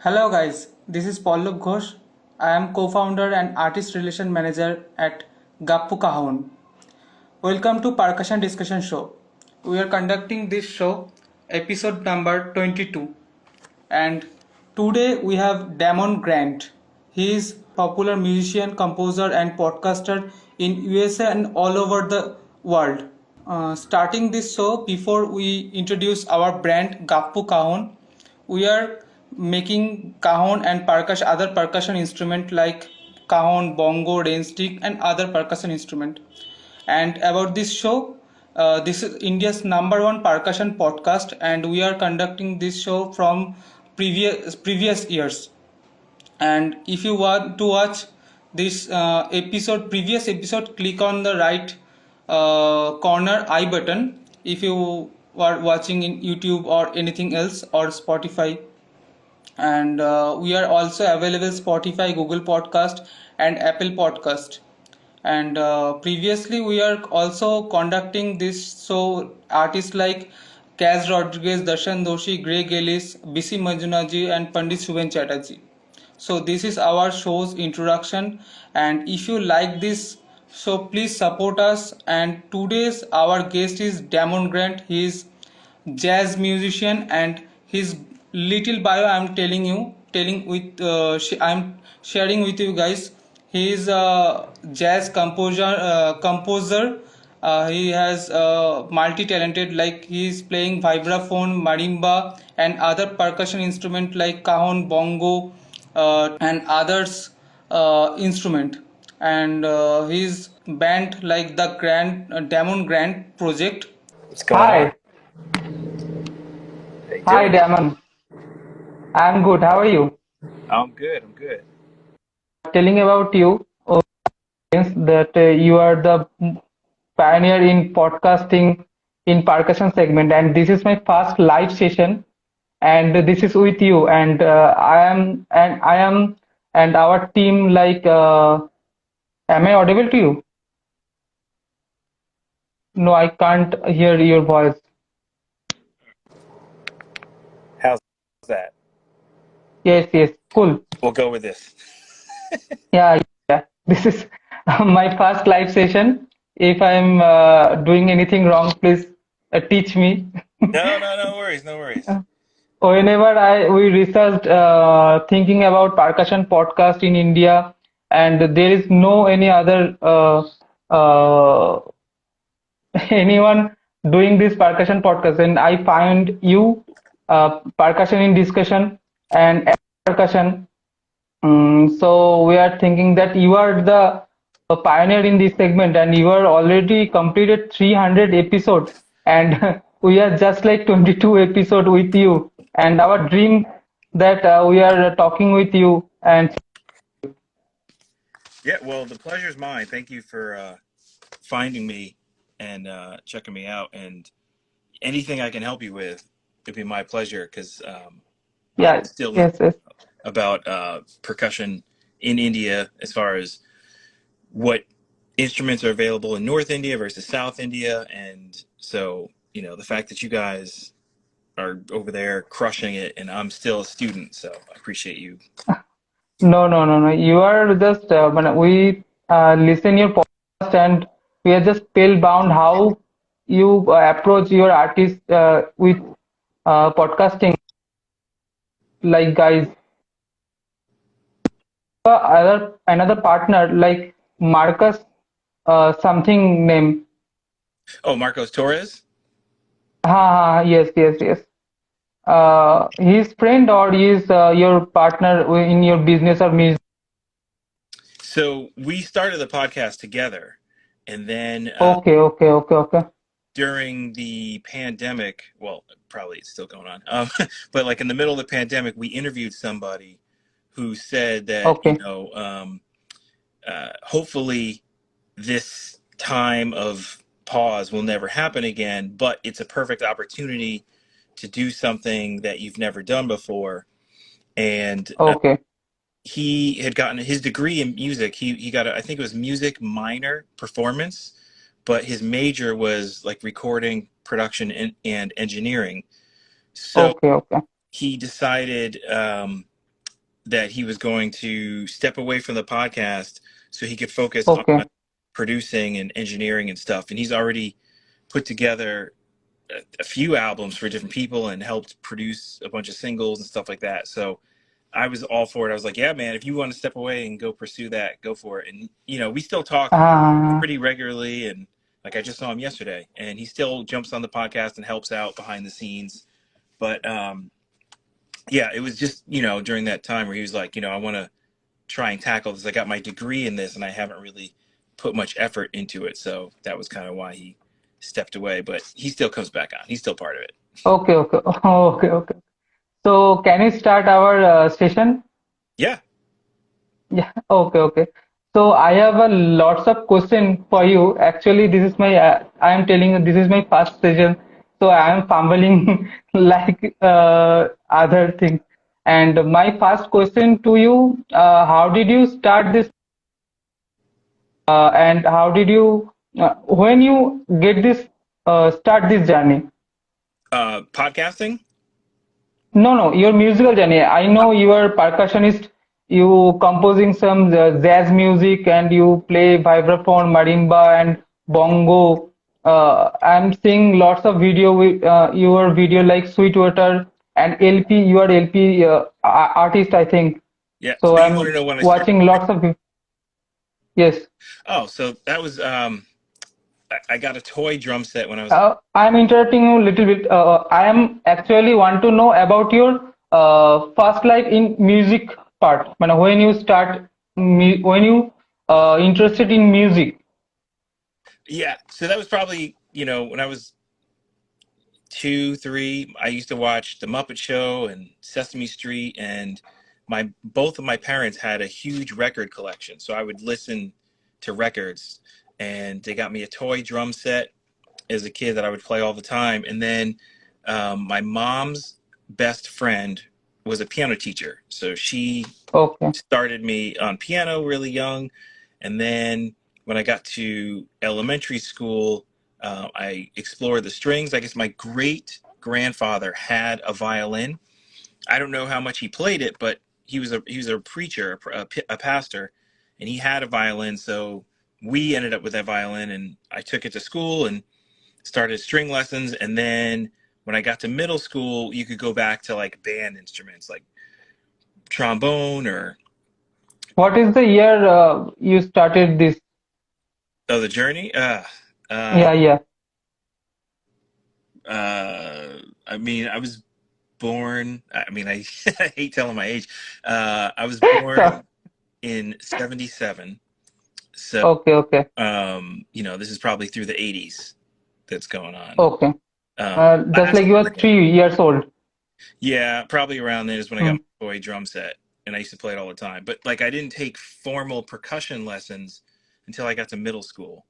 Hello guys, this is Pallab Ghosh. I am co-founder and artist relation manager at Gappu Cajon. Welcome to Percussion Discussion Show. We are conducting this show episode number 22 and today we have Damon Grant. He is popular musician, composer and podcaster in USA and all over the world. Starting this show, before we introduce our brand Gappu Cajon, we are making cajon and other percussion instrument like cajon, bongo, rain stick, and other percussion instrument. And about this show, this is India's #1 percussion podcast, and we are conducting this show from previous years. And if you want to watch this previous episode, click on the right corner I button if you are watching in YouTube or anything else or Spotify. And we are also available Spotify, Google Podcast, and Apple Podcast. And previously we are also conducting this show artists like Kaz Rodriguez, Darshan Doshi, Greg Ellis, BC Manjunaji, and Pandit Shubhen Chatterjee. So this is our show's introduction, and if you like this show, please support us. And today's our guest is Damon Grant. He is jazz musician, and his little bio I'm sharing with you guys. He is a jazz composer. He has multi-talented, like he is playing vibraphone, marimba, and other percussion instrument like cajon, bongo, and others instrument. And his band like the Damon Grant project. What's going on? Hi, hi, Damon. I'm good. How are you? I'm good. I'm good. Telling about you, that you are the pioneer in podcasting in percussion segment, and this is my first live session, and this is with you, and and our team. Am I audible to you? No, I can't hear your voice. How's that? Yes, yes, cool. We'll go with this. Yeah, yeah. This is my first live session. If I'm doing anything wrong, please teach me. No worries. No worries. Whenever we researched thinking about percussion podcast in India, and there is no any other uh, anyone doing this percussion podcast, and I find you percussion in discussion and percussion. So we are thinking that you are the pioneer in this segment, and you are already completed 300 episodes, and we are just like 22 episode with you. And our dream that we are talking with you. And Yeah. Well, the pleasure's mine. Thank you for finding me and checking me out. And anything I can help you with, it'd be my pleasure because yeah, I'm still yes, yes. about percussion in India as far as what instruments are available in North India versus South India, and so the fact that you guys are over there crushing it, and I'm still a student, so I appreciate you. No, no, no, no. You are just when we listen your podcast, and we are just spellbound how you approach your artist with podcasting. Like guys, another partner like Marcus something name. Oh, Marcos Torres? Yes, yes, yes. His friend or is your partner in your business or music? So we started the podcast together, and then Okay, okay, okay, okay. during the pandemic, well, probably it's still going on, but like in the middle of the pandemic, we interviewed somebody who said that, Okay. hopefully this time of pause will never happen again, but it's a perfect opportunity to do something that you've never done before. And Okay. he had gotten his degree in music. He got I think it was music minor performance, but his major was like recording, production, and engineering. So Okay, okay. he decided that he was going to step away from the podcast so he could focus on Okay. producing and engineering and stuff. And he's already put together a few albums for different people and helped produce a bunch of singles and stuff like that. So I was all for it. I was like, yeah, man, if you want to step away and go pursue that, go for it. And, you know, we still talk Uh, pretty regularly. And like, I just saw him yesterday and he still jumps on the podcast and helps out behind the scenes. But, yeah, it was just, you know, during that time where he was like, you know, I want to try and tackle this. I got my degree in this and I haven't really put much effort into it. So that was kind of why he stepped away, but he still comes back on. He's still part of it. okay, okay, okay, okay. So can we start our session? Yeah. Yeah, okay, okay. So I have a lots of question for you. Actually, this is my I am telling you this is my first session, so I am fumbling like other things. And my first question to you, how did you start this? And how did you when you get this start this journey? Podcasting. No, no, your musical journey. I know you are percussionist. You composing some jazz music and you play vibraphone, marimba, and bongo. I'm seeing lots of video with your video like Sweetwater and LP. You are LP artist, I think. Yeah. So So you want to I'm know when I started? watching lots of. Yes. Oh, so that was, I got a toy drum set when I was, I'm interrupting you a little bit. I am actually want to know about your first life in music part. When you start, when you interested in music. yeah. So that was probably, you know, when I was 2, 3, I used to watch The Muppet Show and Sesame Street, and both of my parents had a huge record collection. So I would listen to records, and they got me a toy drum set as a kid that I would play all the time. And then my mom's best friend was a piano teacher, so she Okay, started me on piano really young. And then when I got to elementary school, I explored the strings. I guess my great grandfather had a violin. I don't know how much he played it, but he was a preacher, a pastor, and he had a violin. So we ended up with that violin, and I took it to school and started string lessons. And then when I got to middle school, you could go back to like band instruments like trombone or what is the year you started this? the journey. Uh, Yeah, yeah. I mean, I was born. I mean, I hate telling my age. I was born So, in '77. So, okay, okay, you know, this is probably through the '80s that's going on. okay. Just Last like you year, were 3 years old. yeah, probably around then is when I got Hmm. my toy drum set, and I used to play it all the time. But like, I didn't take formal percussion lessons until I got to middle school.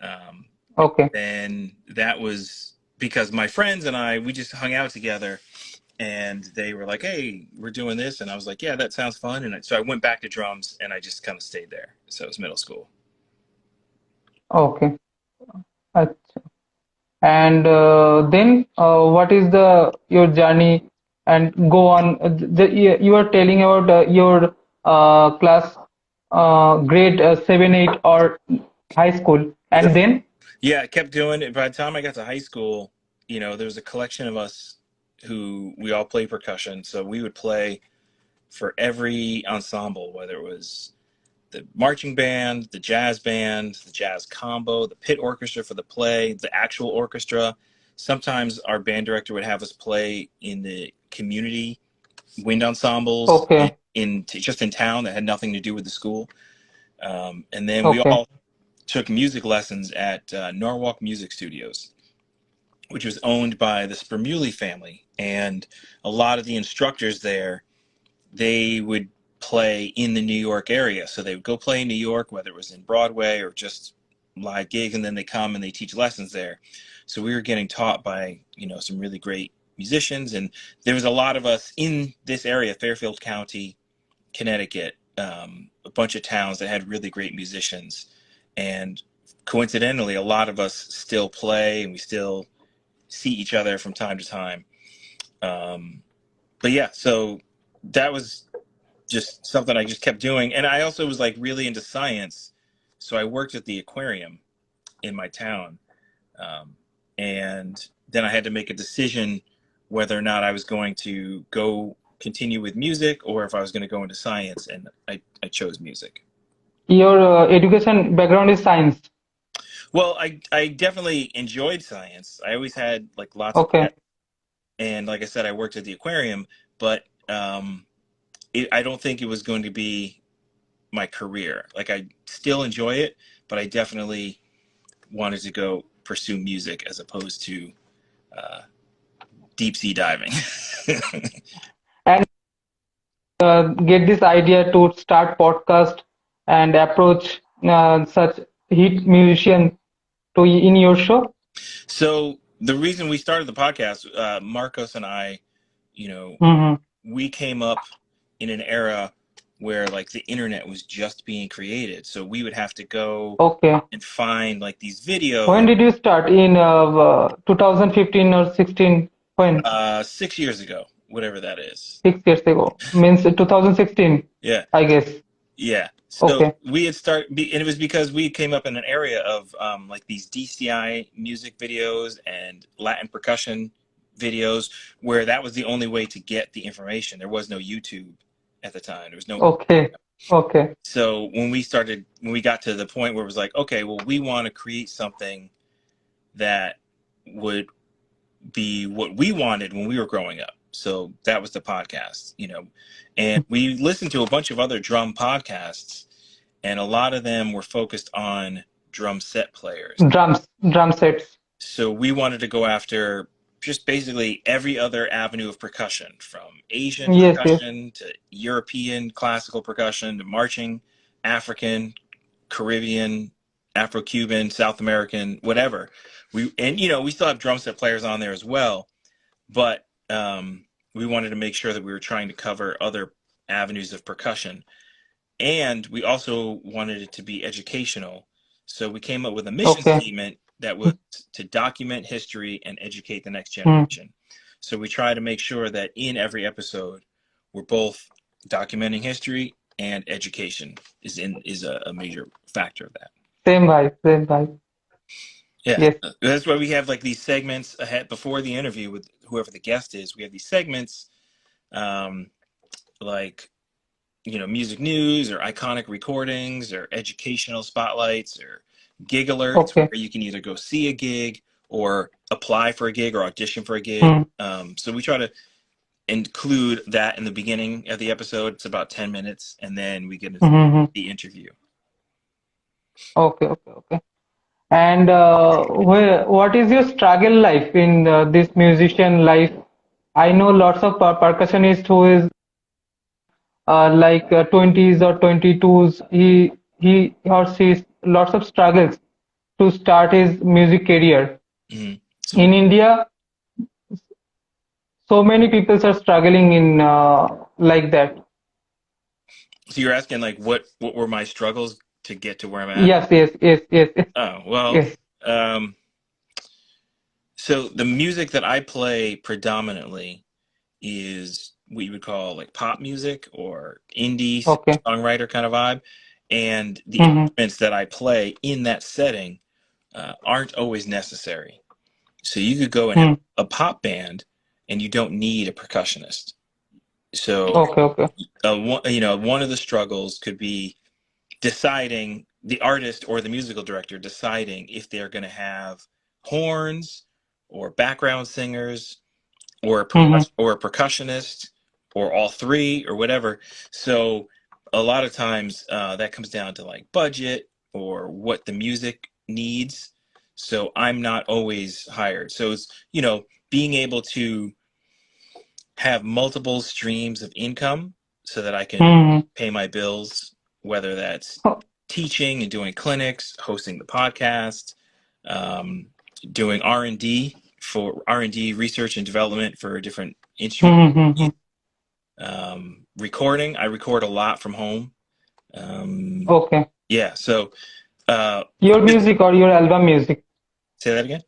Um, Okay, and that was because my friends and we just hung out together, and they were like, "Hey, we're doing this," and I was like, "Yeah, that sounds fun." And so I went back to drums, and I just kind of stayed there. So it was middle school. okay. And then what is the your journey and go on you were telling about your class grade 7 8 or high school and then Yeah, I kept doing it. By the time I got to high school, you know, there was a collection of us who we all played percussion. So we would play for every ensemble, whether it was the marching band, the jazz combo, the pit orchestra for the play, the actual orchestra. Sometimes our band director would have us play in the community wind ensembles okay, just in town that had nothing to do with the school. And then we okay, all took music lessons at Norwalk Music Studios, which was owned by the Spermuli family. And a lot of the instructors there, they would play in the New York area. So they would go play in New York, whether it was in Broadway or just live gigs, and then they come and they teach lessons there. So we were getting taught by, you know, some really great musicians. And there was a lot of us in this area, Fairfield County, Connecticut, a bunch of towns that had really great musicians. And coincidentally, a lot of us still play and we still see each other from time to time. But yeah, so that was just something I just kept doing. And I also was like really into science. So I worked at the aquarium in my town. And then I had to make a decision whether or not I was going to go continue with music or if I was going to go into science. And I chose music. Your education background is science. Well, I definitely enjoyed science. I always had like lots of Okay. and like I said, I worked at the aquarium, but I don't think it was going to be my career. Like I still enjoy it, but I definitely wanted to go pursue music as opposed to deep sea diving. And get this idea to start podcast and approach such hit musician to in your show? So the reason we started the podcast, Marcos and I, Mm-hmm. we came up in an era where like the internet was just being created. So we would have to go Okay. and find like these videos. When did you start? In 2015 or 16? When? 6 years ago, whatever that is. 6 years ago. Means 2016, Yeah. I guess. Yeah. So Okay. we had and it was because we came up in an area of like these DCI music videos and Latin percussion videos where that was the only way to get the information. There was no YouTube at the time. There was no. Okay. Okay. So when we got to the point where it was like, okay, well, we want to create something that would be what we wanted when we were growing up. So that was the podcast, and we listened to a bunch of other drum podcasts, and a lot of them were focused on drum set players. Drum sets. So we wanted to go after just basically every other avenue of percussion, from Asian Yes, percussion to European classical percussion to marching, African, Caribbean, Afro-Cuban, South American, whatever. We still have drum set players on there as well, but we wanted to make sure that we were trying to cover other avenues of percussion. And we also wanted it to be educational. So we came up with a mission statement that was to document history and educate the next generation. So we try to make sure that in every episode, we're both documenting history and education is a major factor of that. Same vibe. Yeah, Yes. that's why we have like these segments ahead before the interview with whoever the guest is. We have these segments, like music news or iconic recordings or educational spotlights or gig alerts, where you can either go see a gig or apply for a gig or audition for a gig. So we try to include that in the beginning of the episode. It's about 10 minutes, and then we get into the interview. Okay. And what is your struggle life in this musician life? I know lots of percussionists who is like 20s or 22s. He or she lots of struggles to start his music career. So, in India, so many people are struggling in like that. So you're asking like what were my struggles to get to where I'm at? Yes. Oh, well, yes. So the music that I play predominantly is what you would call like pop music or indie songwriter kind of vibe. And the instruments that I play in that setting aren't always necessary. So you could go and have a pop band and you don't need a percussionist. So one of the struggles could be deciding, the artist or the musical director deciding if they're going to have horns or background singers or a percussionist or all three or whatever. So a lot of times that comes down to like budget or what the music needs. So I'm not always hired. So it's, being able to have multiple streams of income so that I can pay my bills, whether that's teaching and doing clinics, hosting the podcast, doing R&D for R&D research and development for different instruments. Recording, I record a lot from home. Yeah, so your music or your album music? Say that again?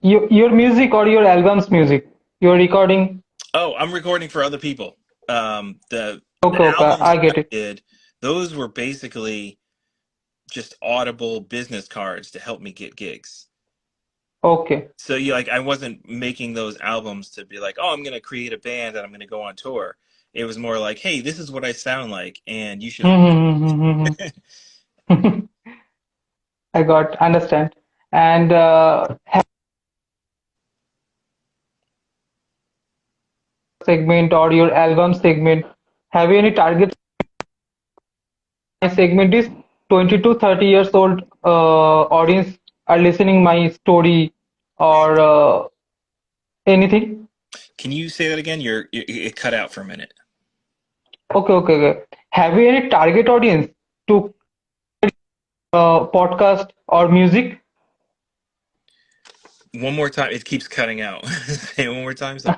Your music or your album's music? You're recording? Oh, I'm recording for other people. Okay, The okay, albums I that I get it. did, those were basically just audible business cards to help me get gigs. Okay. So you like I wasn't making those albums to be like, oh, I'm gonna create a band and I'm gonna go on tour. It was more like, hey, this is what I sound like, and you should. I got understand. And segment or your album segment, have you any target? My segment is 20 to 30 years old audience are listening my story or anything. Can you say that again? It cut out for a minute. Okay, okay, okay. Have you any target audience to podcast or music? One more time. It keeps cutting out. Say it one more time. Sorry.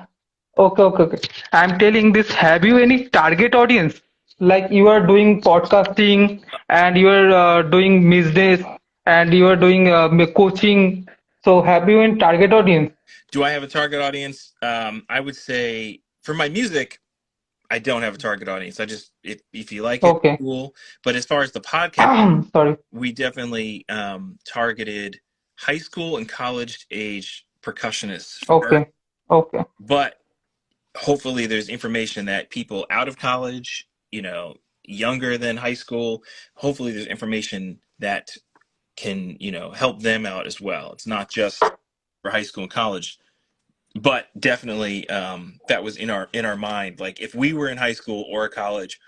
Okay, okay, okay. I'm telling this, have you any target audience? Like you are doing podcasting and you are doing business and you are doing coaching. So have you any target audience? Do I have a target audience? I would say for my music, I don't have a target audience. I just if you like it, Okay. cool. But as far as the podcast, Sorry. we definitely targeted high school and college age percussionists first. Okay. Okay. But hopefully there's information that people out of college, younger than high school, hopefully there's information that can, help them out as well. It's not just for high school and college, but definitely that was in our mind. Like if we were in high school or college,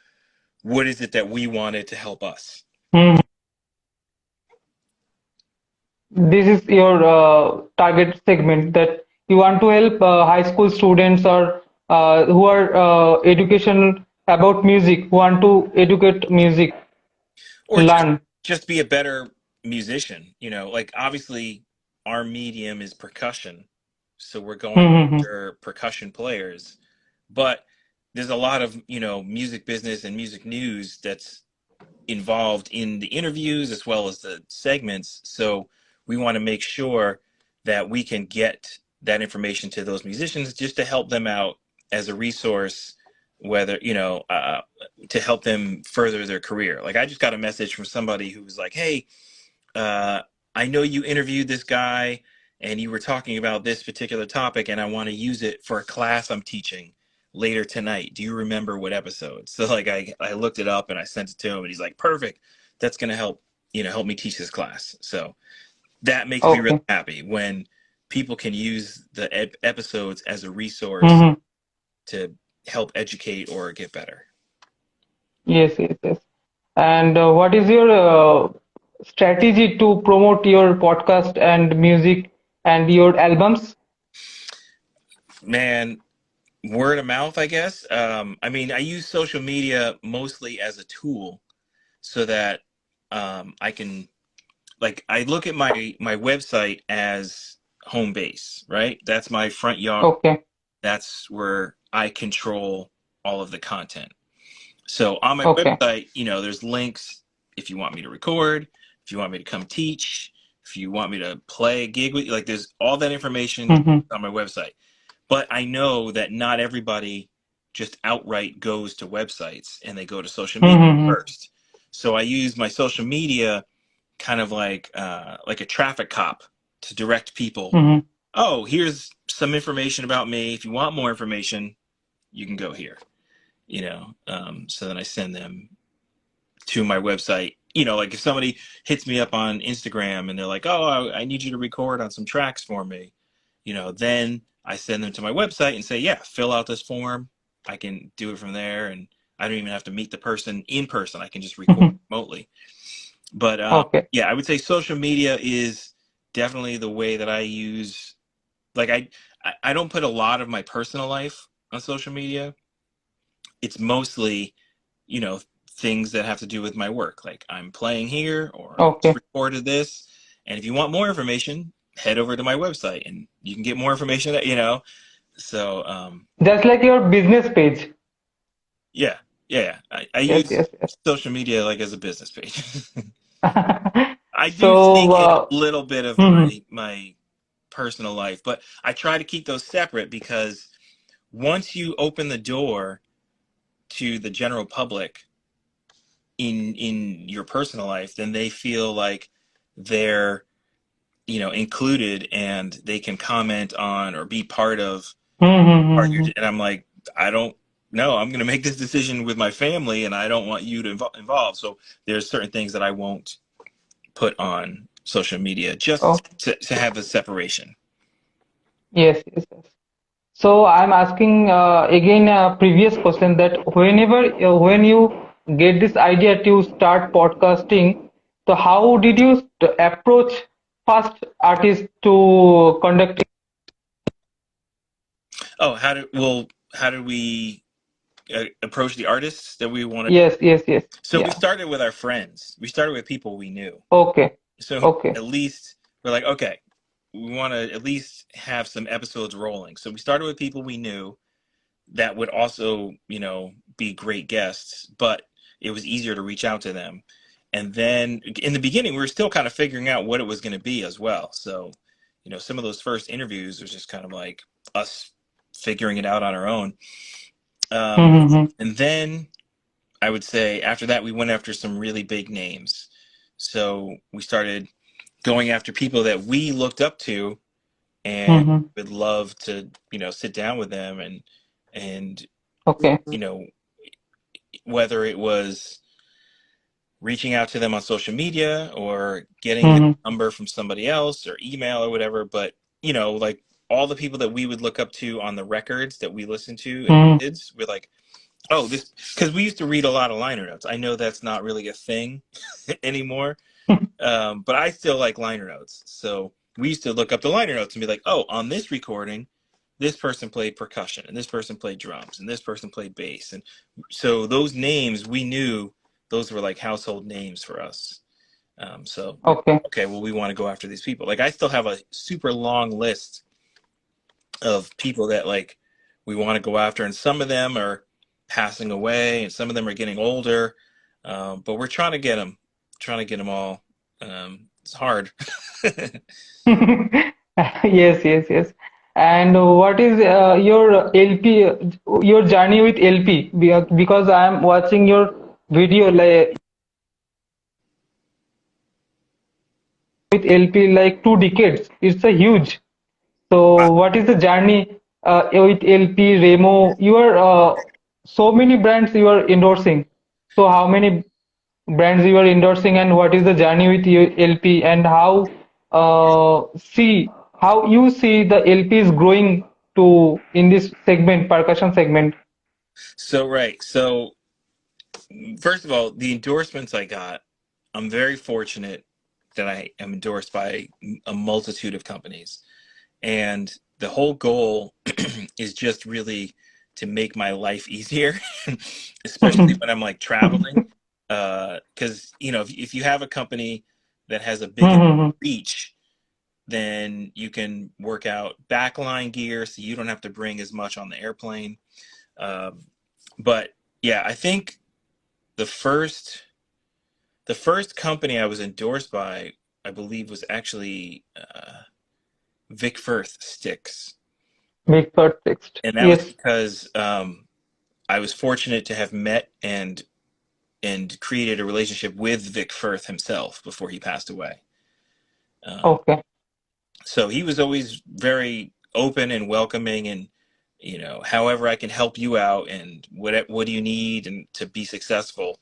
what is it that we wanted to help us? Hmm. This is your target segment that you want to help high school students or who are education about music, who want to educate music, Or learn. just be a better musician. Like obviously our medium is percussion, so we're going Hmm. after percussion players, but there's a lot of music business and music news that's involved in the interviews as well as the segments. So we want to make sure that we can get that information to those musicians just to help them out as a resource, whether, to help them further their career. Like I just got a message from somebody who was like, hey, I know you interviewed this guy and you were talking about this particular topic and I want to use it for a class I'm teaching later tonight. Do you remember what episode? So like I looked it up and I sent it to him and he's like, perfect. That's going to help me teach this class. So that makes me really Okay. happy when people can use the episodes as a resource Hmm. to help educate or get better. Yes, yes, yes. And what is your strategy to promote your podcast and music and your albums? Man, word of mouth, I guess. I mean, I use social media mostly as a tool so that I can, like, I look at my website as home base, right? That's my front yard. Okay. That's where I control all of the content. So on my Okay. website, there's links if you want me to record, if you want me to come teach, if you want me to play a gig with you, like there's all that information Hmm. on my website. But I know that not everybody just outright goes to websites and they go to social media Hmm. first. So I use my social media kind of like a traffic cop to direct people. Hmm. Oh, here's some information about me. If you want more information, you can go here. So then I send them to my website. Like if somebody hits me up on Instagram and they're like, oh, I need you to record on some tracks for me, then I send them to my website and say, yeah, fill out this form. I can do it from there. And I don't even have to meet the person in person. I can just record Hmm. remotely. But Okay. yeah, I would say social media is definitely the way that I use. Like I don't put a lot of my personal life on social media. It's mostly, things that have to do with my work. Like I'm playing here or I just Okay. recorded this. And if you want more information, head over to my website and you can get more information, So Just like your business page. yeah. I Yes, use yes, yes. social media like as a business page. I do So, sneak in a little bit of mhm. my personal life, but I try to keep those separate because once you open the door to the general public in your personal life, then they feel like they're, included, and they can comment on or be part of Mm-hmm. and I'm like, I don't know. I'm going to make this decision with my family, and I don't want you to involve. So there's certain things that I won't put on social media Oh, just to have a separation. yes, yes, yes. So I'm asking again a previous question that when you get this idea to start podcasting, so how did you approach first artist to conduct? Oh, how do we approach the artists that we want to? Yes, yes, yes. So we Yeah. started with our friends. We started with people we knew. Okay. So Okay. at least we're like, okay, we want to at least have some episodes rolling. So we started with people we knew that would also, be great guests, but it was easier to reach out to them. And then in the beginning, we were still kind of figuring out what it was going to be as well. So, some of those first interviews was just kind of like us figuring it out on our own. Mm-hmm. And then I would say after that, we went after some really big names. So we started going after people that we looked up to and Mm-hmm. would love to, sit down with them and Okay. whether it was reaching out to them on social media or getting their Mm-hmm. number from somebody else or email or whatever. But, like all the people that we would look up to on the records that we listened to as Mm-hmm. kids, we're like, oh, this, because we used to read a lot of liner notes. I know that's not really a thing anymore, but I still like liner notes. So we used to look up the liner notes and be like, oh, on this recording, this person played percussion and this person played drums and this person played bass. And so those names, we knew those were like household names for us. So we, Okay. okay, well, we want to go after these people. Like I still have a super long list of people that like we want to go after, and some of them are passing away and some of them are getting older. But we're trying to get them all. It's hard. Yes, yes, yes. And what is your LP, your journey with LP? Because I am watching your video like with LP like 2 decades. It's a huge. So what is the journey with LP, Remo? You are so many brands you are endorsing. So how many brands you are endorsing, and what is the journey with your LP, and how you see the LP is growing to in this segment, percussion segment. So right. So first of all, the endorsements I got, I'm very fortunate that I am endorsed by a multitude of companies. And the whole goal is just really to make my life easier, especially when I'm like traveling. Because, if you have a company that has a big reach, then you can work out backline gear so you don't have to bring as much on the airplane. But yeah, I think the first company I was endorsed by, I believe, was actually Vic Firth Sticks. Big part text. And that was Yes. because I was fortunate to have met and created a relationship with Vic Firth himself before he passed away. Okay. So he was always very open and welcoming, and however I can help you out, and what do you need and to be successful,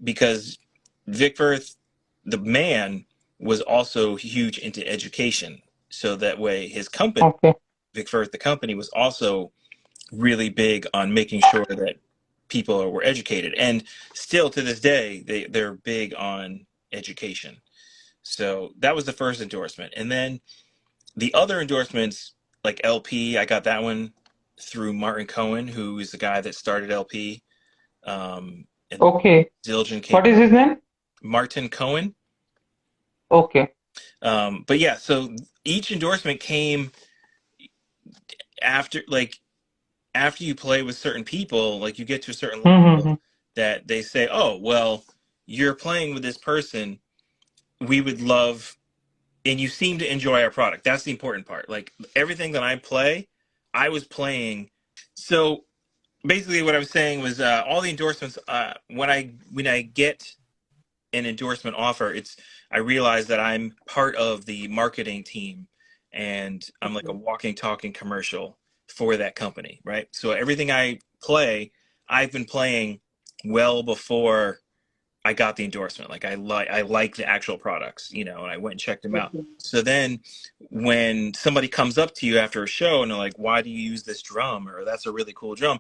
because Vic Firth, the man, was also huge into education. So that way his company, Okay. Vic Firth, the company, was also really big on making sure that people were educated, and still to this day they're big on education. So that was the first endorsement, and then the other endorsements, like LP, I got that one through Martin Cohen, who is the guy that started LP, and Okay. Zildjian came. What is his name? Martin Cohen. Okay. But yeah, so each endorsement came after you play with certain people, like you get to a certain level that they say, oh, well, you're playing with this person, we would love, and you seem to enjoy our product. That's the important part. Like everything that I play, I was playing. So basically what I was saying was all the endorsements. When I get an endorsement offer, I realize that I'm part of the marketing team, and I'm like a walking, talking commercial for that company, right? So everything I play, I've been playing well before I got the endorsement. Like I like the actual products, and I went and checked them out. Okay. So then when somebody comes up to you after a show and they're like, "Why do you use this drum?" or "That's a really cool drum,"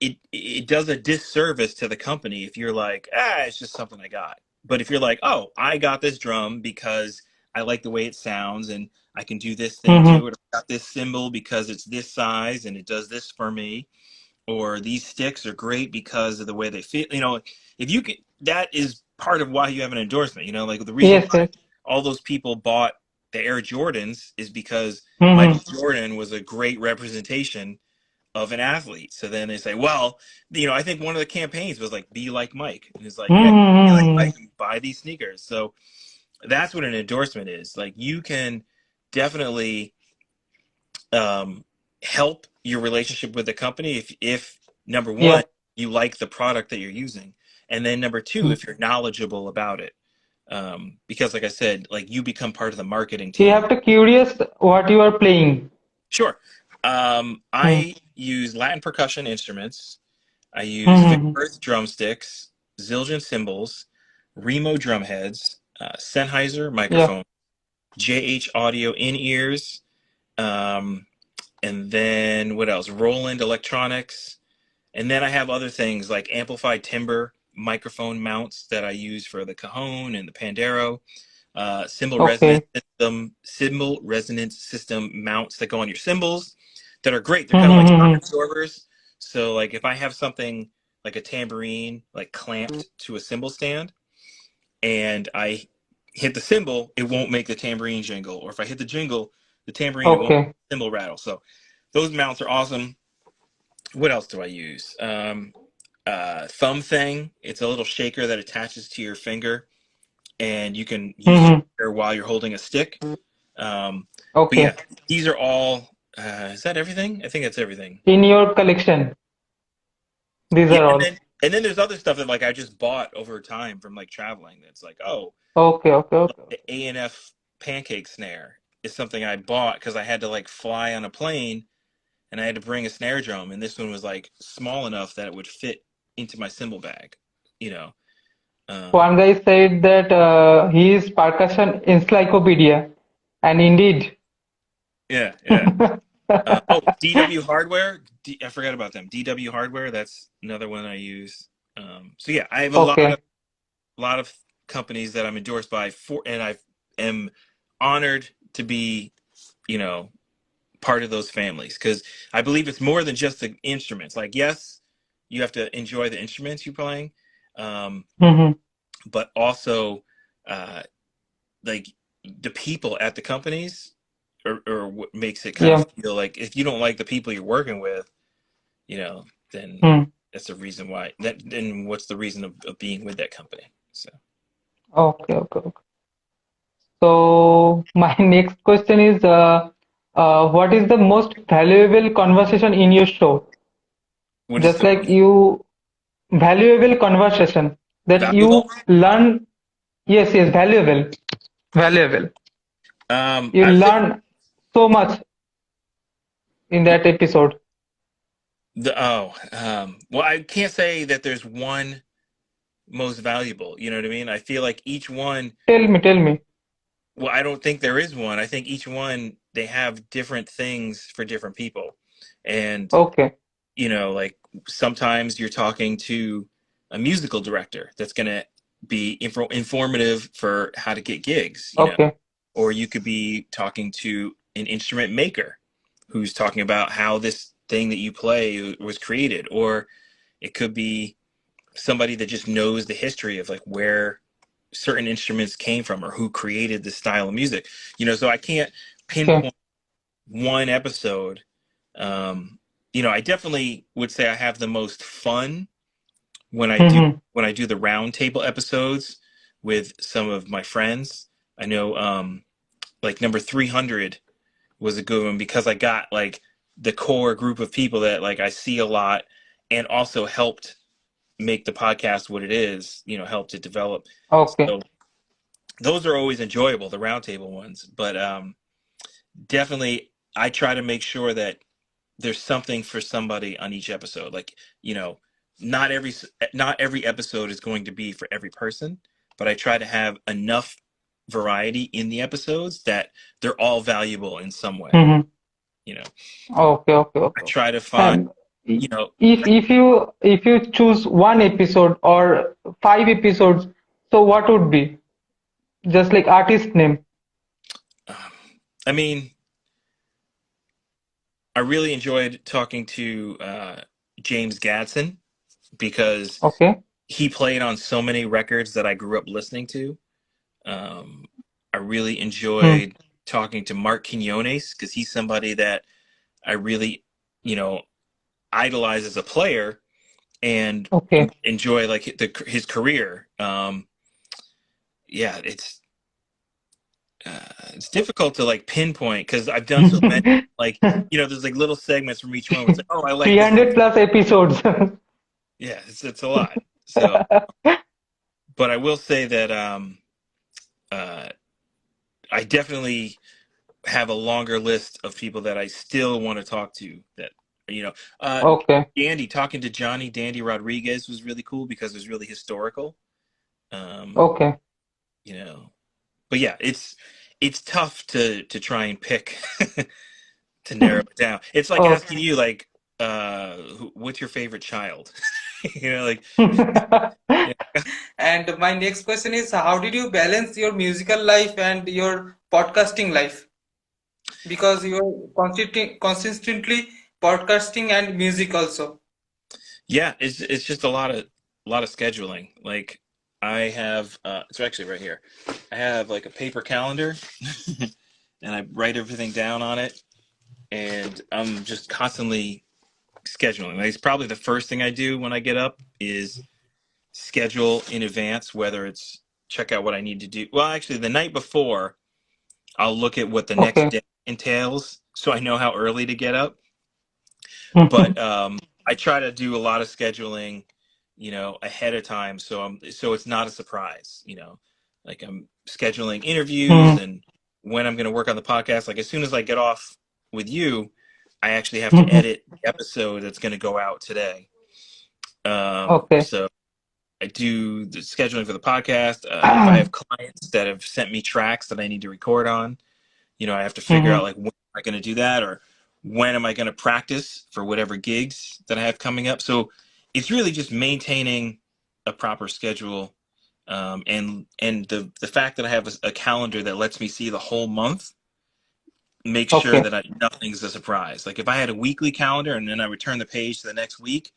it does a disservice to the company if you're like, it's just something I got. But if you're like, "Oh, I got this drum because I like the way it sounds and I can do this thing Mm-hmm. to it. I got this cymbal because it's this size and it does this for me, or these sticks are great because of the way they feel." If you can, that is part of why you have an endorsement. Like the reason Yes, why yes. all those people bought the Air Jordans is because Michael Mm-hmm. Jordan was a great representation of an athlete. So then they say, well, I think one of the campaigns was like, "Be like Mike," and it's like, yeah, be like Mm-hmm. Mike and buy these sneakers. So that's what an endorsement is. Like, you can definitely um, help your relationship with the company if number one, Yeah. you like the product that you're using, and then number two, Mm. if you're knowledgeable about it. Because like I said, like, you become part of the marketing You team. have to curious what you are playing. Sure. Mm. I use Latin percussion instruments. I use Mm-hmm. Victor drumsticks, Zildjian cymbals, Remo drumheads, Sennheiser Yeah. microphone, JH audio in-ears, um, and then what else? Roland electronics. And then I have other things like amplified timbre microphone mounts that I use for the Cajon and the Pandero, Okay. cymbal resonance system mounts that go on your cymbals that are great. They're kind of like shock Mm-hmm. absorbers. So like if I have something like a tambourine like clamped to a cymbal stand and I hit the cymbal, it won't make the tambourine jingle. Or if I hit the jingle, the tambourine, it won't Okay. cymbal rattle. So those mounts are awesome. What else do I use? Thumb thing. It's a little shaker that attaches to your finger, and you can use Mm-hmm. it while you're holding a stick. But Okay. yeah, these are all. Is that everything? I think that's everything. In your collection, these Yeah, are and all. then there's other stuff that like I just bought over time from like traveling. That's like, oh, Okay. Okay. Okay. the A&F pancake snare is something I bought because I had to like fly on a plane and I had to bring a snare drum, and this one was like small enough that it would fit into my cymbal bag. You know. One guy said that he is percussion encyclopedia, and indeed. Yeah, yeah. DW Hardware. I forgot about them. DW Hardware. That's another one I use. So yeah, I have a Okay. lot of companies that I'm endorsed by and I am honored to be, you know, part of those families because I believe it's more than just the instruments. Like, yes, you have to enjoy the instruments you're playing, um, Mm-hmm. but also uh, like the people at the companies, or what makes it kind of Yeah. feel like if you don't like the people you're working with, then Hmm. that's the reason why. Then what's the reason of being with that company? So Okay. Okay. Okay. So my next question is, what is the most valuable conversation in your show? what is Just the like you, valuable conversation that valuable? you learn. Yes, yes, valuable, valuable. You I would say learn so much in that episode. well, I can't say that there's one most valuable. You know what I mean? I feel like each one. Tell me, tell me. Well, I don't think there is one. I think each one, they have different things for different people, and Okay, like sometimes you're talking to a musical director that's going to be informative for how to get gigs, okay, or you could be talking to an instrument maker who's talking about how this thing that you play was created, or it could be somebody that just knows the history of like where certain instruments came from or who created this style of music. So I can't okay. pinpoint one episode. um I definitely would say I have the most fun when I do Mm-hmm. when I do the round table episodes with some of my friends. I know like number 300 was a good one because I got like the core group of people that like I see a lot, and also helped make the podcast what it is, helped it develop. Okay. So those are always enjoyable, the roundtable ones. But definitely, I try to make sure that there's something for somebody on each episode. Like, not every episode is going to be for every person, but I try to have enough variety in the episodes that they're all valuable in some way. Mm-hmm. You know, Okay, okay, I okay. try to find, And you know, if you choose one episode or 5 episodes, so what would be? Just like artist name. I mean, I really enjoyed talking to James Gadson because Okay. he played on so many records that I grew up listening to. I really Hmm. enjoyed talking to Mark Quinones because he's somebody that I really, idolize as a player and Okay. enjoy like his career. Yeah, it's difficult to like pinpoint because I've done so many. Like, there's like little segments from each one. Where it's like, oh, I like this one. 300 plus episodes. Yeah, it's a lot. So, but I will say that I definitely have a longer list of people that I still want to talk to. That you know, uh, Okay. talking to Johnny Dandy Rodriguez was really cool because it was really historical. Um, Okay. but yeah, it's tough to try and pick to narrow it down. It's like asking Okay. you like, what's your favorite child? Like yeah. And my next question is, how did you balance your musical life and your podcasting life? Because you're consistently podcasting and music also. Yeah, it's just a lot of scheduling. Like I have it's actually right here. I have like a paper calendar and I write everything down on it and I'm just constantly scheduling. Like, it's probably the first thing I do when I get up is schedule in advance, whether it's check out what I need to do. Well, actually the night before I'll look at what the next Okay. day entails so I know how early to get up. But I try to do a lot of scheduling, ahead of time, so it's not a surprise. Like I'm scheduling interviews and when I'm going to work on the podcast. Like as soon as I get off with you, I actually have to edit the episode that's going to go out today. Okay. So I do the scheduling for the podcast. If I have clients that have sent me tracks that I need to record on, I have to figure out like when am I going to do that or when am I going to practice for whatever gigs that I have coming up. So it's really just maintaining a proper schedule, and the fact that I have a calendar that lets me see the whole month makes sure Okay. that nothing's a surprise. Like if I had a weekly calendar and then I would turn the page to the next week,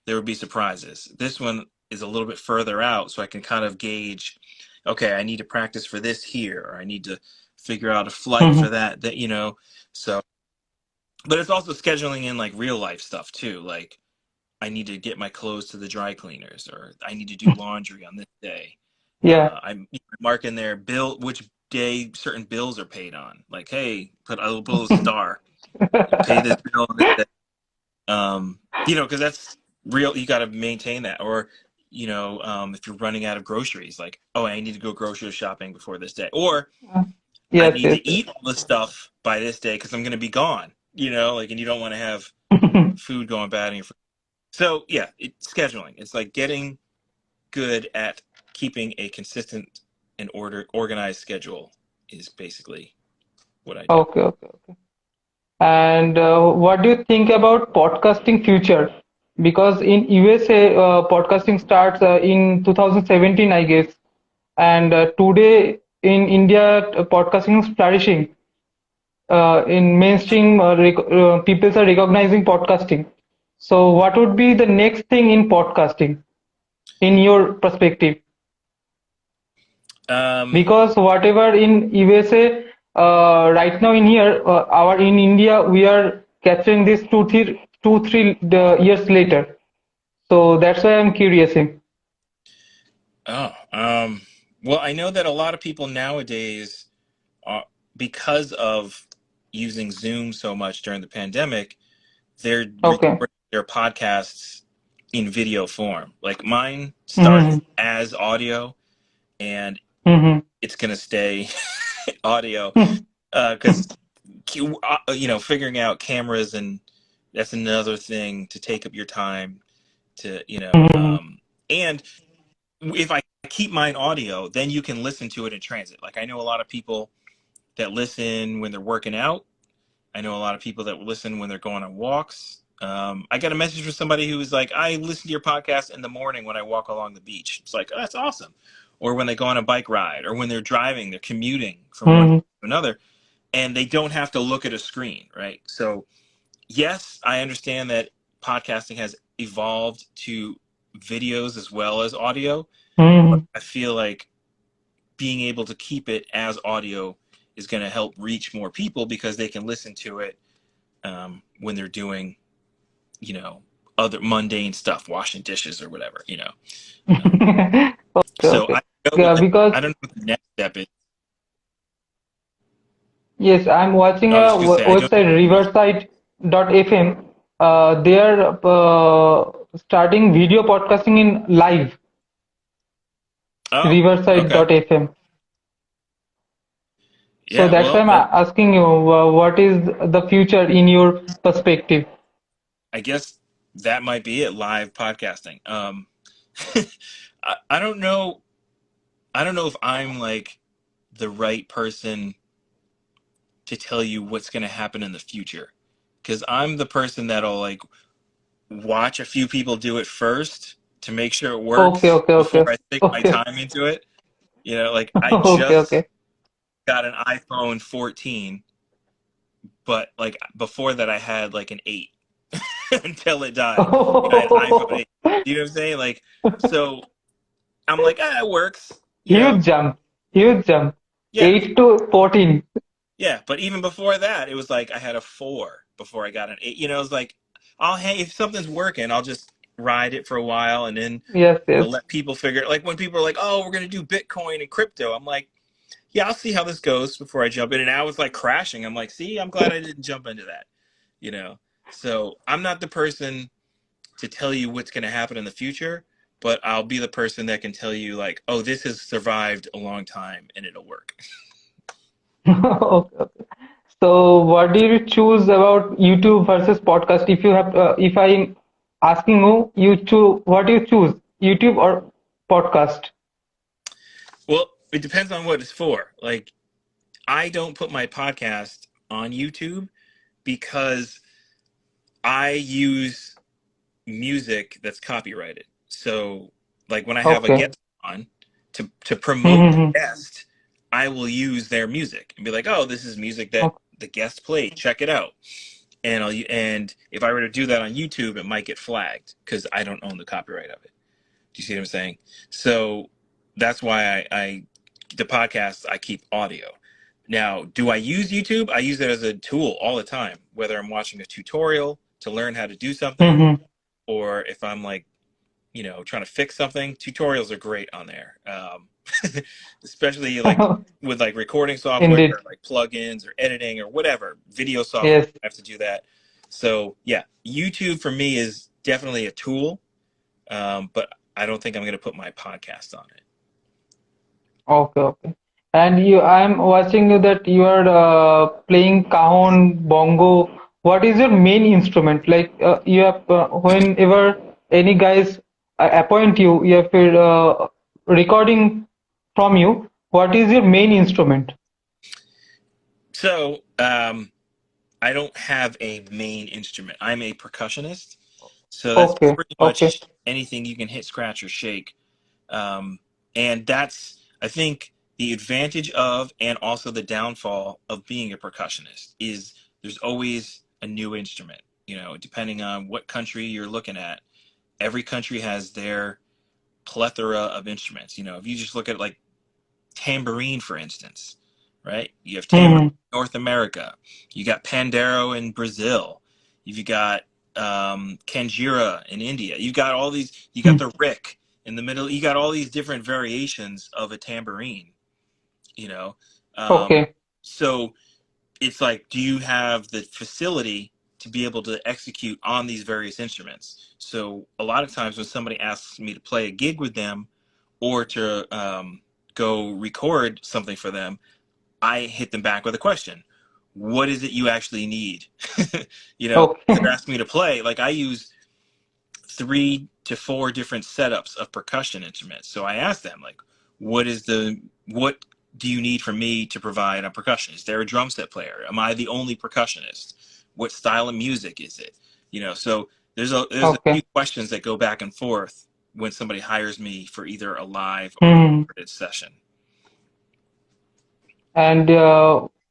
there would be surprises. This one is a little bit further out, so I can kind of gauge, okay, I need to practice for this here, or I need to figure out a flight for that, so, but it's also scheduling in like real life stuff too. Like I need to get my clothes to the dry cleaners, or I need to do laundry on this day. Yeah. I'm marking there which day certain bills are paid on. Like, hey, put a little star, pay this bill on this day. Because that's real. You got to maintain that. Or, if you're running out of groceries, like, oh, I need to go grocery shopping before this day, or I Yes, need yes, to eat all this stuff by this day because I'm going to be gone. And you don't want to have yes. food going bad in your food. So yeah, it's scheduling. It's like getting good at keeping a consistent and organized schedule is basically what I do. Okay, okay, okay. And what do you think about podcasting future? Because in USA, podcasting starts in 2017, I guess. And today in India, podcasting is flourishing. In mainstream, people are recognizing podcasting. So, what would be the next thing in podcasting, in your perspective? Um, Because whatever in USA, right now in here, our in India, we are capturing this two, three years later. So that's why I'm curious. oh, well, I know that a lot of people nowadays, because of using Zoom so much during the pandemic, they're Okay. recording their podcasts in video form. Like mine Mm-hmm. started as audio, and Mm-hmm. it's gonna stay audio because figuring out cameras, and that's another thing to take up your time to Mm-hmm. and if I keep mine audio, then you can listen to it in transit. Like I know a lot of people that listen when they're working out. I know a lot of people that listen when they're going on walks. I got a message from somebody who was like, I listen to your podcast in the morning when I walk along the beach. It's like, oh, that's awesome. Or when they go on a bike ride, or when they're driving, they're commuting from one to Mm-hmm. another, and they don't have to look at a screen, right? So yes, I understand that podcasting has evolved to videos as well as audio. Mm-hmm. I feel like being able to keep it as audio is going to help reach more people because they can listen to it when they're doing, other mundane stuff, washing dishes or whatever. Okay, So okay. what Yeah, because I don't know what the next step is. yes, I'm watching I a was just going to say, I don't website, know. riverside.fm. They are starting video podcasting in live, Oh, okay. riverside.fm. So Yeah, that's why well, I'm asking you, what is the future in your perspective? I guess that might be it, live podcasting. I don't know. I don't know if I'm like the right person to tell you what's going to happen in the future, because I'm the person that'll like watch a few people do it first to make sure it Okay, works okay, before okay, I sink my okay, time into it. Like I okay, just okay. got an iPhone 14, but like before that I had like an 8 until it died. I had an iPhone 8. You know what I'm saying? Like, so I'm like, it works. Huge jump, huge jump. Yeah, 8 to 14. yeah. But even before that, it was like I had a 4 before I got an 8. It was like, if something's working, I'll just ride it for a while, and then Yes, yes. let people figure it. Like when people are like, oh, we're gonna do Bitcoin and crypto, I'm like, yeah, I'll see how this goes before I jump in. And now it's like crashing. I'm like, see, I'm glad I didn't jump into that. You know, so I'm not the person to tell you what's going to happen in the future, but I'll be the person that can tell you like, oh, this has survived a long time and it'll work. Okay, okay. So, what do you choose about YouTube versus podcast? If you have, if I'm asking you, you choose, what do you choose, YouTube or podcast? Well, it depends on what it's for. Like, I don't put my podcast on YouTube because I use music that's copyrighted. So, like when I have a Okay. guest on to promote the Mm-hmm. guest, I will use their music and be like, "Oh, this is music that the guest played. Check it out." And if I were to do that on YouTube, it might get flagged because I don't own the copyright of it. Do you see what I'm saying? So that's why the podcast I keep audio. Now, do I use YouTube? I use it as a tool all the time, whether I'm watching a tutorial to learn how to do something, Mm-hmm. or if I'm like, trying to fix something. Tutorials are great on there, especially like with like recording software, Indeed. or like plugins or editing or whatever, video software. Yes. I have to do that. So yeah, YouTube for me is definitely a tool, but I don't think I'm going to put my podcast on it. Okay, okay. And I'm watching you that you are playing cajon, bongo. What is your main instrument? Like you have, whenever any guys appoint you, you have recording from you. What is your main instrument? So I don't have a main instrument. I'm a percussionist, so that's Okay, pretty okay. much anything you can hit, scratch, or shake. And that's, I think, the advantage of, and also the downfall of being a percussionist is there's always a new instrument. Depending on what country you're looking at, every country has their plethora of instruments. If you just look at like tambourine, for instance, right? You have tambourine Hmm. in North America. You got pandero in Brazil. You've got kanjira in India. You got all these. You got the rick in the middle. You got all these different variations of a tambourine. You know, um, Okay. so it's like, do you have the facility to be able to execute on these various instruments. So a lot of times when somebody asks me to play a gig with them or to go record something for them, I hit them back with a question. What is it you actually need? You know, Okay. they're asking me to play. Like, I use 3 to 4 different setups of percussion instruments. So I asked them, like, what do you need from me to provide on percussion? Is there a drum set player? Am I the only percussionist? What style of music is it? You know, so there's a Okay. few questions that go back and forth when somebody hires me for either a live or a Hmm. recorded session. And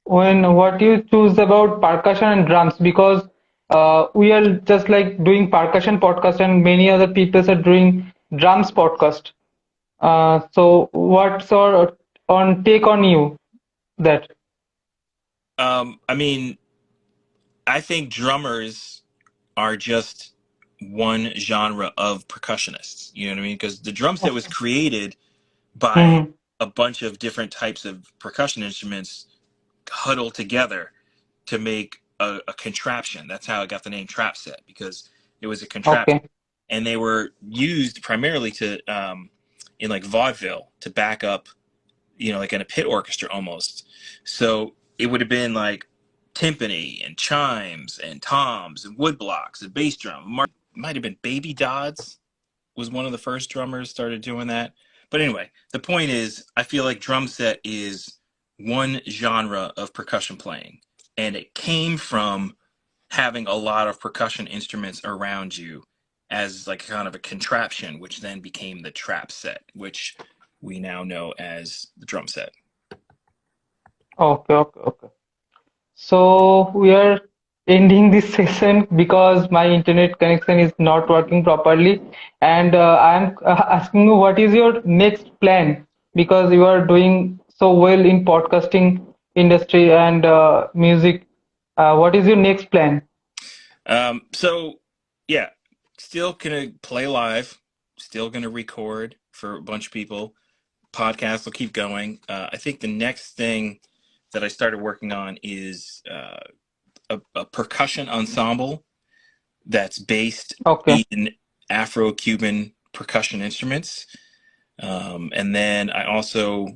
what you choose about percussion and drums, because we are just like doing percussion podcast and many other people are doing drums podcast. So what's your on take on you that? I mean, I think drummers are just one genre of percussionists. You know what I mean? Because the drum set was created by Hmm. a bunch of different types of percussion instruments huddled together to make a contraption. That's how it got the name trap set, because it was a contraption. Okay. And they were used primarily to in like vaudeville to back up, you know, like in a pit orchestra almost. So it would have been like timpani and chimes and toms and wood blocks and bass drum. Might have been Baby Dodds was one of the first drummers started doing that. But anyway, the point is, I feel like drum set is one genre of percussion playing, and it came from having a lot of percussion instruments around you as like kind of a contraption, which then became the trap set, which we now know as the drum set. Okay. So we are ending this session because my internet connection is not working properly, and I'm asking you what is your next plan, because you are doing so well in podcasting industry and music. What is your next plan? So yeah, still gonna play live, still gonna record for a bunch of people. Podcast will keep going. I think the next thing that I started working on is a percussion ensemble that's based Okay, in Afro-Cuban percussion instruments. And then I also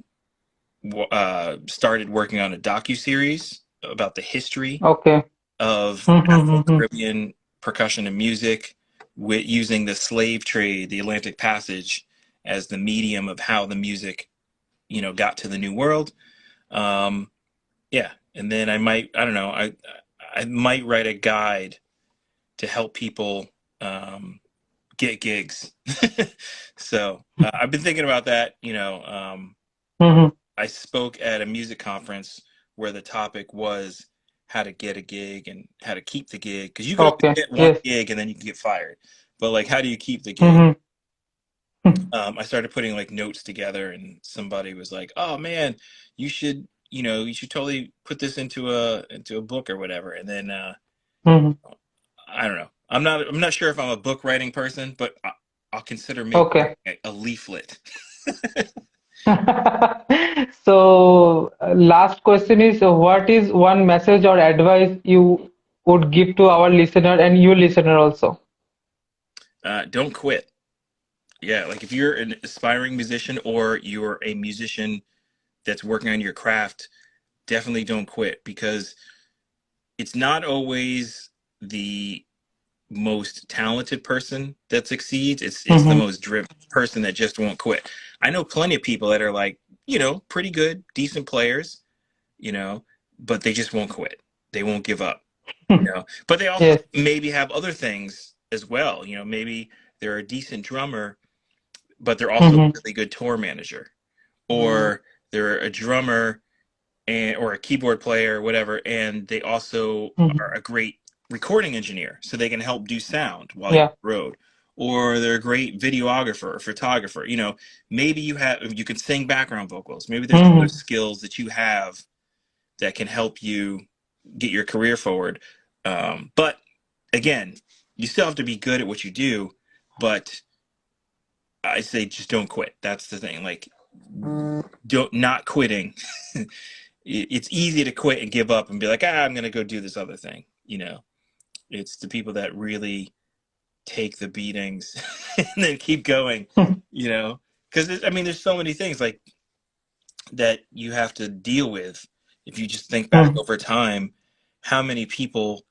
started working on a docu-series about the history okay. of Mm-hmm. Afro-Caribbean percussion and music, with using the slave trade, the Atlantic Passage, as the medium of how the music, you know, got to the New World. Yeah, and then I don't know, I might write a guide to help people get gigs. So I've been thinking about that. You know, Mm-hmm. I spoke at a music conference where the topic was how to get a gig and how to keep the gig, because you can always Okay. get one Yes. gig and then you can get fired, but like, how do you keep the gig? Mm-hmm. I started putting like notes together, and somebody was like, "Oh man, you should totally put this into a book or whatever." And then Mm-hmm. I don't know. I'm not sure if I'm a book writing person, but I'll consider maybe Okay. writing a leaflet. So, last question is, what is one message or advice you would give to our listener and your listener also? Don't quit. Yeah, like if you're an aspiring musician or you're a musician that's working on your craft, definitely don't quit, because it's not always the most talented person that succeeds. It's the Mm-hmm. most driven person that just won't quit. I know plenty of people that are like, you know, pretty good, decent players, you know, but they just won't quit. They won't give up, you know. But they also Yes. maybe have other things as well. You know, maybe they're a decent drummer, but they're also a Mm-hmm. really good tour manager, or they're a drummer and or a keyboard player or whatever, and they also Mm-hmm. are a great recording engineer, so they can help do sound while you're on Yeah. the road. Or they're a great videographer or photographer. You know, maybe you can sing background vocals. Maybe there's other Mm-hmm. skills that you have that can help you get your career forward. But again, you still have to be good at what you do. But I say just don't quit. That's the thing. Like, don't not quitting. It's easy to quit and give up and be like, I'm going to go do this other thing, you know. It's the people that really take the beatings and then keep going, you know, because I mean, there's so many things like that you have to deal with. If you just think back over time, how many people,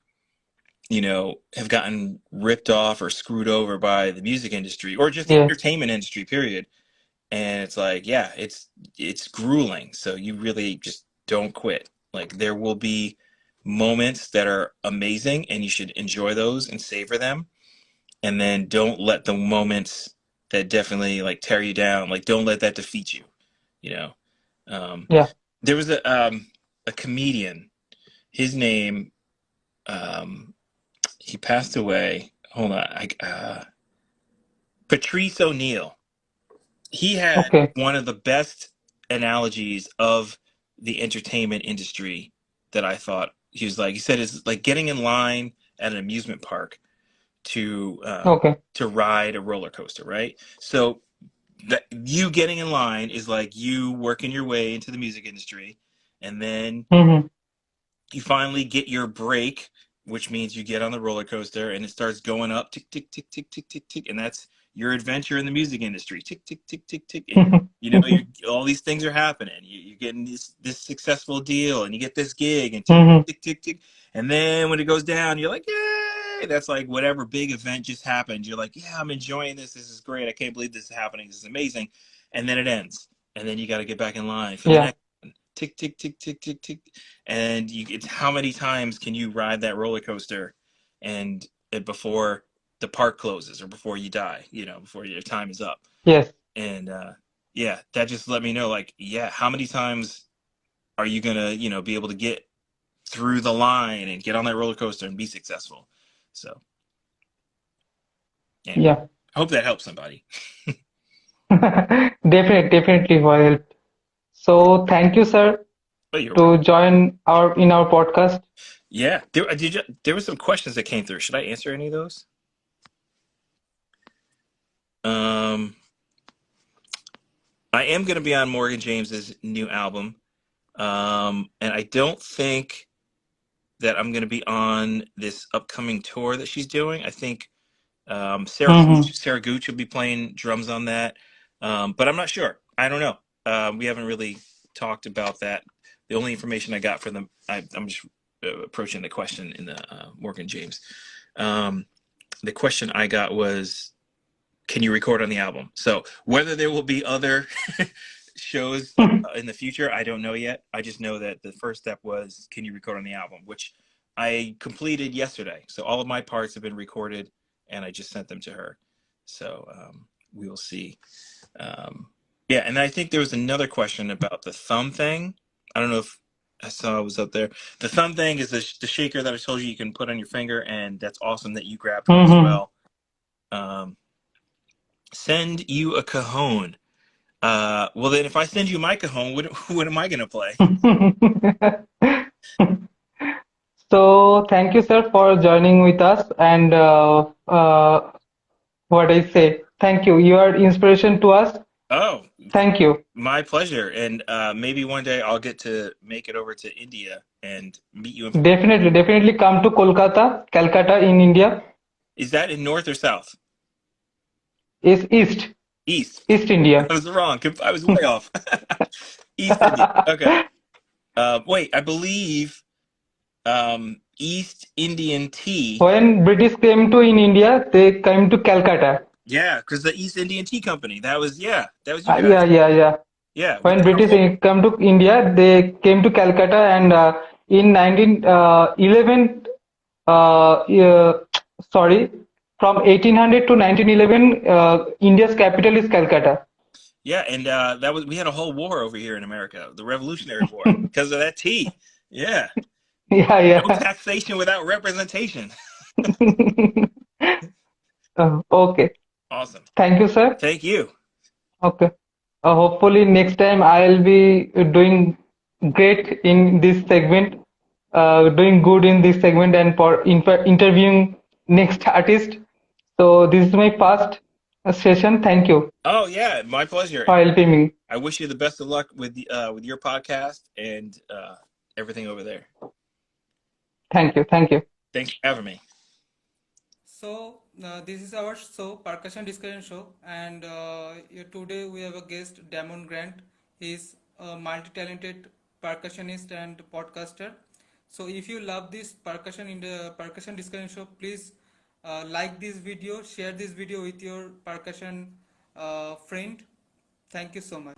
you know, have gotten ripped off or screwed over by the music industry or just the Yes. entertainment industry, period. And it's like, yeah, it's grueling. So you really just don't quit. Like there will be moments that are amazing and you should enjoy those and savor them. And then don't let the moments that definitely like tear you down, like don't let that defeat you, you know. Yeah. There was a comedian, his name, he passed away. Hold on, Patrice O'Neill. He had Okay. one of the best analogies of the entertainment industry that I thought. He was like, he said, it's like getting in line at an amusement park Okay. to ride a roller coaster, right? So that you getting in line is like you working your way into the music industry, and then you finally get your break, which means you get on the roller coaster and it starts going up, tick, tick, tick, tick, tick, tick, tick, and that's your adventure in the music industry, tick, tick, tick, tick, tick, and you know, all these things are happening. You're getting this successful deal, and you get this gig, and tick, tick, tick, tick, and then when it goes down, you're like, yay! That's like whatever big event just happened. You're like, yeah, I'm enjoying this. This is great. I can't believe this is happening. This is amazing. And then it ends, and then you got to get back in line for the Yeah. next. Tick, tick, tick, tick, tick, tick, and it's how many times can you ride that roller coaster and before the park closes or before you die, you know, before your time is up. Yes. And yeah, that just let me know, like, yeah, how many times are you gonna, you know, be able to get through the line and get on that roller coaster and be successful? So anyway, Yeah. I hope that helps somebody. Definitely will help. So thank you, sir, Oh, you're to welcome. join our podcast. Yeah, there were some questions that came through. Should I answer any of those? I am going to be on Morgan James's new album, and I don't think that I'm going to be on this upcoming tour that she's doing. I think Sarah Gooch will be playing drums on that, but I'm not sure. I don't know. We haven't really talked about that. The only information I got from them, I'm just approaching the question in the Morgan James. The question I got was, can you record on the album? So whether there will be other shows in the future, I don't know yet. I just know that the first step was, can you record on the album, which I completed yesterday. So all of my parts have been recorded and I just sent them to her. So we will see. Yeah, and I think there was another question about the thumb thing. I don't know if I saw it was up there. The thumb thing is the shaker that I told you can put on your finger, and that's awesome that you grabbed one as well. Send you a cajon. Well, then if I send you my cajon, what am I going to play? So thank you, sir, for joining with us. And what I say, thank you. You are inspiration to us. Oh, Thank you. my pleasure. And maybe one day I'll get to make it over to India and meet you in. Definitely come to Calcutta in India. Is that in North or South? Is East East. India. I was wrong. I was way off. East India. Okay. Wait, I believe East Indian tea. When British came to in India, they came to Calcutta. Yeah, because the East Indian Tea Company. That was you guys. Yeah. Yeah. When British came to India, they came to Calcutta, and in 1911, from 1800 to 1911, India's capital is Calcutta. Yeah, and we had a whole war over here in America, the Revolutionary War, because of that tea. Yeah. Yeah. No taxation without representation. Okay. Awesome. Thank you, sir. Thank you. Okay. Hopefully next time I'll be doing great in this segment, doing good in this segment, and for interviewing next artist. So this is my first session. Thank you Oh yeah, my pleasure. for helping me. I wish you the best of luck with your podcast and everything over there. Thank you. Thanks for having me. This is our show, Percussion Discussion Show, and today we have a guest, Damon Grant. He is a multi-talented percussionist and podcaster. So, if you love this percussion in the Percussion Discussion Show, please like this video, share this video with your percussion friend. Thank you so much.